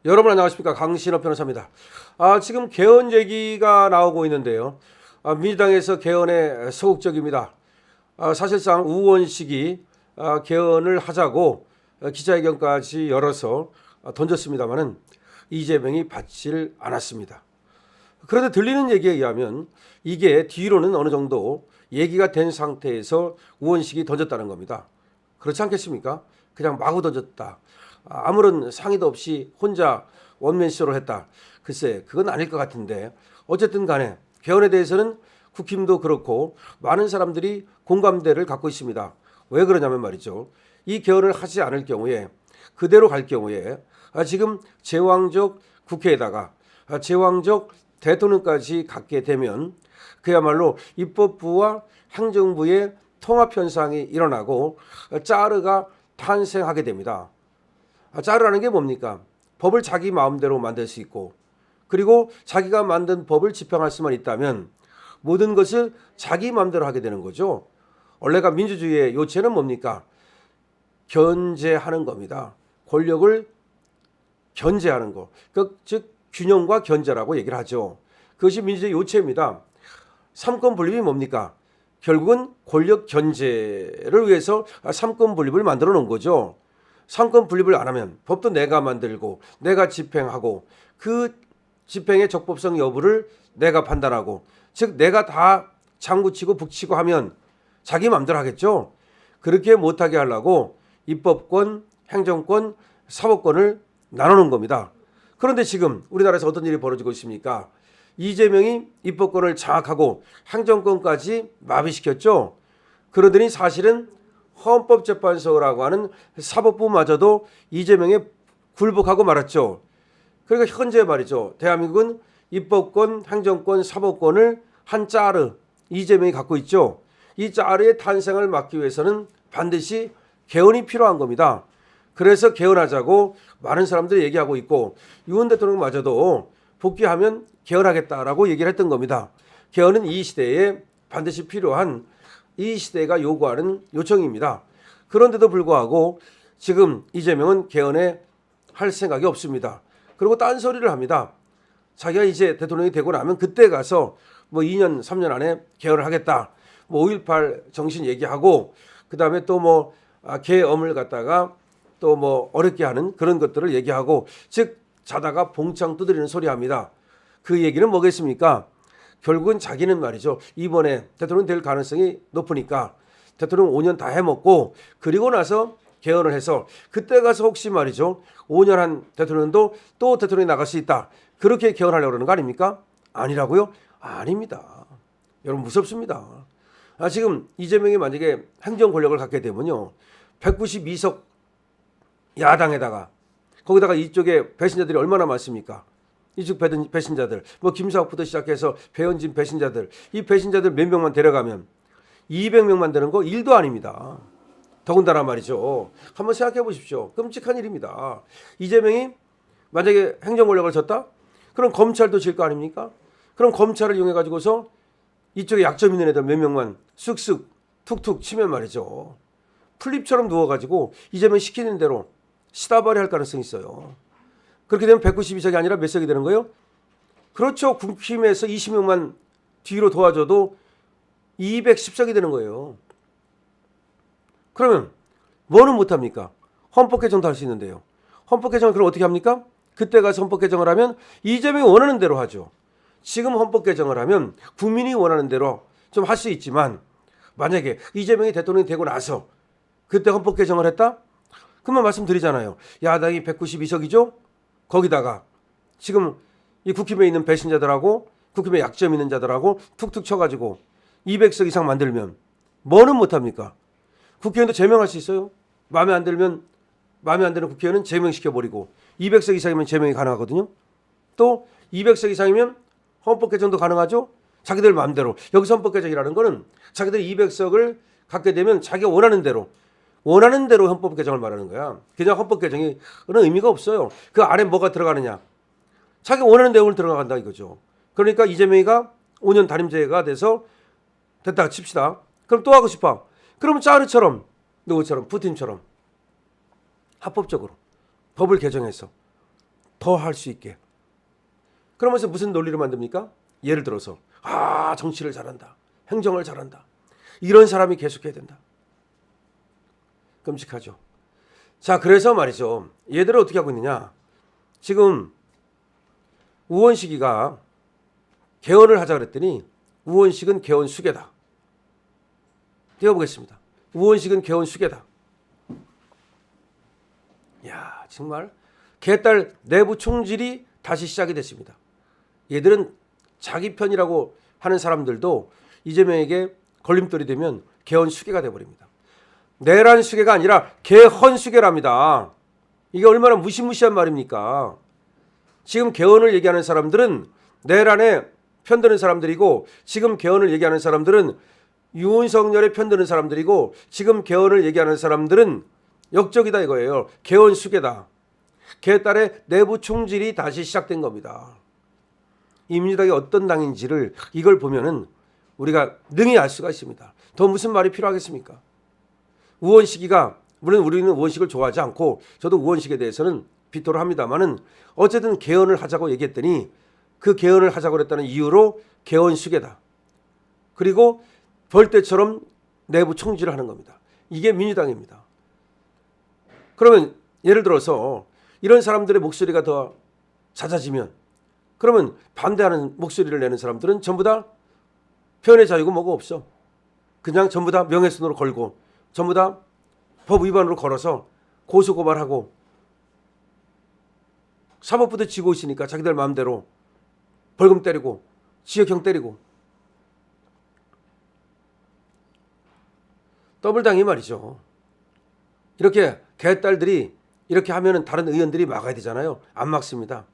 여러분 안녕하십니까, 강신업 변호사입니다. 지금 개헌 얘기가 나오고 있는데요. 민주당에서 개헌에 소극적입니다. 사실상 우원식이 개헌을 하자고 기자회견까지 열어서 던졌습니다마는 이재명이 받질 않았습니다. 그런데 들리는 얘기에 의하면 이게 뒤로는 어느 정도 얘기가 된 상태에서 우원식이 던졌다는 겁니다. 그렇지 않겠습니까? 그냥 마구 던졌다. 아무런 상의도 없이 혼자 원맨쇼로 했다. 글쎄, 그건 아닐 것 같은데 어쨌든 간에 개헌에 대해서는 국힘도 그렇고 많은 사람들이 공감대를 갖고 있습니다. 왜 그러냐면 말이죠. 이 개헌을 하지 않을 경우에, 그대로 갈 경우에 지금 제왕적 국회에다가 제왕적 대통령까지 갖게 되면 그야말로 입법부와 행정부의 통합 현상이 일어나고 짜르가 탄생하게 됩니다. 짜르라는 게 뭡니까? 법을 자기 마음대로 만들 수 있고, 그리고 자기가 만든 법을 집행할 수만 있다면 모든 것을 자기 마음대로 하게 되는 거죠. 원래가 민주주의의 요체는 뭡니까? 견제하는 겁니다. 권력을 견제하는 거. 즉 균형과 견제라고 얘기를 하죠. 그것이 민주주의 요체입니다. 삼권 분립이 뭡니까? 결국은 권력 견제를 위해서 삼권 분립을 만들어 놓은 거죠. 삼권 분립을 안 하면 법도 내가 만들고 내가 집행하고 그 집행의 적법성 여부를 내가 판단하고, 즉 내가 다 장구치고 북치고 하면 자기 마음대로 하겠죠. 그렇게 못하게 하려고 입법권, 행정권, 사법권을 나누는 겁니다. 그런데 지금 우리나라에서 어떤 일이 벌어지고 있습니까? 이재명이 입법권을 장악하고 행정권까지 마비시켰죠. 그러더니 사실은 헌법재판소라고 하는 사법부마저도 이재명에 굴복하고 말았죠. 그러니까 현재 말이죠. 대한민국은 입법권, 행정권, 사법권을 한 짜르 이재명이 갖고 있죠. 이 짜르의 탄생을 막기 위해서는 반드시 개헌이 필요한 겁니다. 그래서 개헌하자고 많은 사람들이 얘기하고 있고, 윤 대통령마저도 복귀하면 개헌하겠다라고 얘기를 했던 겁니다. 개헌은 이 시대에 반드시 필요한, 이 시대가 요구하는 요청입니다. 그런데도 불구하고 지금 이재명은 개헌에 할 생각이 없습니다. 그리고 딴소리를 합니다. 자기가 이제 대통령이 되고 나면 그때 가서 뭐 2년 3년 안에 개헌을 하겠다. 뭐 5.18 정신 얘기하고, 그다음에 또 뭐 계엄을 갖다가 또 뭐 어렵게 하는 그런 것들을 얘기하고, 즉 자다가 봉창 두드리는 소리 합니다. 그 얘기는 뭐겠습니까? 결국은 자기는 말이죠. 이번에 대통령 될 가능성이 높으니까 대통령 5년 다 해먹고 그리고 나서 개헌을 해서 그때 가서 혹시 말이죠. 5년 한 대통령도 또 대통령이 나갈 수 있다. 그렇게 개헌하려고 그러는 거 아닙니까? 아니라고요? 아닙니다. 여러분 무섭습니다. 지금 이재명이 만약에 행정 권력을 갖게 되면요. 192석 야당에다가 거기다가 이쪽에 배신자들이 얼마나 많습니까? 이쪽 배신자들, 뭐 김사옥부터 시작해서 배현진 배신자들, 이 배신자들 몇 명만 데려가면 200명만 되는 거 일도 아닙니다. 더군다나 말이죠. 한번 생각해 보십시오. 끔찍한 일입니다. 이재명이 만약에 행정 권력을 졌다? 그럼 검찰도 질 거 아닙니까? 그럼 검찰을 이용해 가지고서 이쪽에 약점 있는 애들 몇 명만 쓱쓱 툭툭 치면 말이죠. 풀립처럼 누워가지고 이재명 시키는 대로 시다발이 할 가능성이 있어요. 그렇게 되면 192석이 아니라 몇 석이 되는 거예요? 그렇죠. 국힘에서 20명만 뒤로 도와줘도 210석이 되는 거예요. 그러면 뭐는 못합니까? 헌법 개정도 할 수 있는데요. 헌법 개정을 그럼 어떻게 합니까? 그때 가서 헌법 개정을 하면 이재명이 원하는 대로 하죠. 지금 헌법 개정을 하면 국민이 원하는 대로 좀 할 수 있지만, 만약에 이재명이 대통령이 되고 나서 그때 헌법 개정을 했다? 그러면 말씀드리잖아요. 야당이 192석이죠? 거기다가 지금 이 국힘에 있는 배신자들하고 국힘에 약점 있는 자들하고 툭툭 쳐가지고 200석 이상 만들면 뭐는 못합니까? 국회의원도 제명할 수 있어요. 마음에 안 들면, 마음에 안 드는 국회의원은 제명시켜버리고, 200석 이상이면 제명이 가능하거든요. 또 200석 이상이면 헌법 개정도 가능하죠. 자기들 마음대로. 여기서 헌법 개정이라는 거는 자기들이 200석을 갖게 되면 자기가 원하는 대로 헌법 개정을 말하는 거야. 그냥 헌법 개정이 그런 의미가 없어요. 그 안에 뭐가 들어가느냐. 자기가 원하는 내용을 들어간다 이거죠. 그러니까 이재명이가 5년 단임제가 돼서 됐다 칩시다. 그럼 또 하고 싶어. 그럼 짜르처럼, 누구처럼, 푸틴처럼 합법적으로 법을 개정해서 더 할 수 있게. 그러면서 무슨 논리를 만듭니까? 예를 들어서 정치를 잘한다. 행정을 잘한다. 이런 사람이 계속해야 된다. 끔찍하죠. 자, 그래서 말이죠. 얘들은 어떻게 하고 있느냐. 지금 우원식이가 개헌을 하자 그랬더니 우원식은 개헌 수계다. 띄워보겠습니다. 우원식은 개헌 수계다. 야, 정말 개딸 내부 총질이 다시 시작이 됐습니다. 얘들은 자기 편이라고 하는 사람들도 이재명에게 걸림돌이 되면 개헌 수계가 돼버립니다. 내란 수계가 아니라 개헌 수계랍니다. 이게 얼마나 무시무시한 말입니까? 지금 개헌을 얘기하는 사람들은 내란에 편드는 사람들이고, 지금 개헌을 얘기하는 사람들은 윤석열에 편드는 사람들이고, 지금 개헌을 얘기하는 사람들은 역적이다 이거예요. 개헌 수계다. 개딸의 내부 총질이 다시 시작된 겁니다. 이 민주당이 어떤 당인지를 이걸 보면은 우리가 능히 알 수가 있습니다. 더 무슨 말이 필요하겠습니까? 우원식이가, 물론 우리는 우원식을 좋아하지 않고 저도 우원식에 대해서는 비토를 합니다만은 어쨌든 개헌을 하자고 얘기했더니 그 개헌을 하자고 했다는 이유로 개헌 수계다. 그리고 벌떼처럼 내부 총질을 하는 겁니다. 이게 민주당입니다. 그러면 예를 들어서 이런 사람들의 목소리가 더 잦아지면, 그러면 반대하는 목소리를 내는 사람들은 전부 다 표현의 자유고 뭐가 없어. 그냥 전부 다 명예훼손으로 걸고 전부 다 법 위반으로 걸어서 고소고발하고 사법부도 지고 있으니까 자기들 마음대로 벌금 때리고 징역형 때리고. 더블당이 말이죠. 이렇게 개딸들이 이렇게 하면은 다른 의원들이 막아야 되잖아요. 안 막습니다.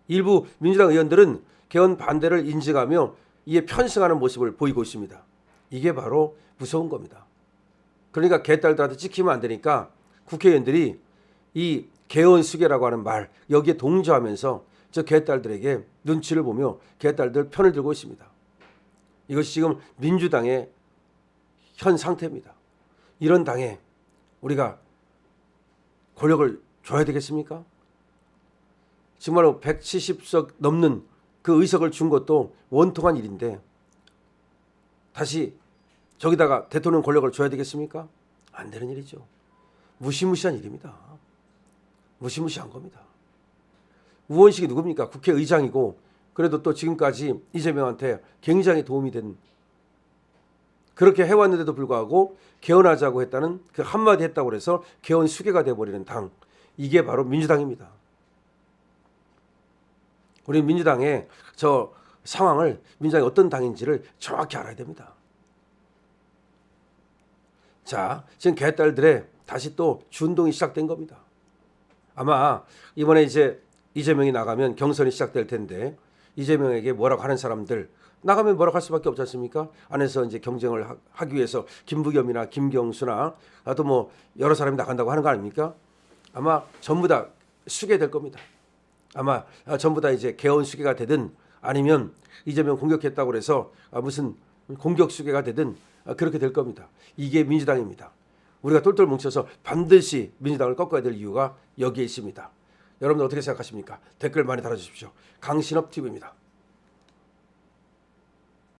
일부 민주당 의원들은 개헌 반대를 인증하며 이에 편승하는 모습을 보이고 있습니다. 이게 바로 무서운 겁니다. 그러니까 개딸들한테 찍히면 안 되니까 국회의원들이 이 개헌 수계라고 하는 말 여기에 동조하면서 저 개딸들에게 눈치를 보며 개딸들 편을 들고 있습니다. 이것이 지금 민주당의 현 상태입니다. 이런 당에 우리가 권력을 줘야 되겠습니까? 정말로 170석 넘는 그 의석을 준 것도 원통한 일인데 다시 저기다가 대통령 권력을 줘야 되겠습니까? 안 되는 일이죠. 무시무시한 일입니다. 무시무시한 겁니다. 우원식이 누굽니까? 국회의장이고 그래도 또 지금까지 이재명한테 굉장히 도움이 된, 그렇게 해왔는데도 불구하고 개헌하자고 했다는 그 한마디 했다고 해서 개헌 수계가 돼버리는 당, 이게 바로 민주당입니다. 우리 민주당의 저 상황을, 민주당이 어떤 당인지를 정확히 알아야 됩니다. 자, 지금 개딸들의 다시 또 준동이 시작된 겁니다. 아마 이번에 이제 이재명이 나가면 경선이 시작될 텐데 이재명에게 뭐라고 하는 사람들, 나가면 뭐라고 할 수밖에 없지 않습니까? 안에서 이제 경쟁을 하기 위해서 김부겸이나 김경수나 또 뭐 여러 사람이 나간다고 하는 거 아닙니까? 아마 전부 다 수계될 겁니다. 아마 전부 다 이제 개헌 수계가 되든 아니면 이재명 공격했다고 해서 무슨 공격 수계가 되든 그렇게 될 겁니다. 이게 민주당입니다. 우리가 똘똘 뭉쳐서 반드시 민주당을 꺾어야 될 이유가 여기에 있습니다. 여러분들 어떻게 생각하십니까? 댓글 많이 달아주십시오. 강신업 TV입니다.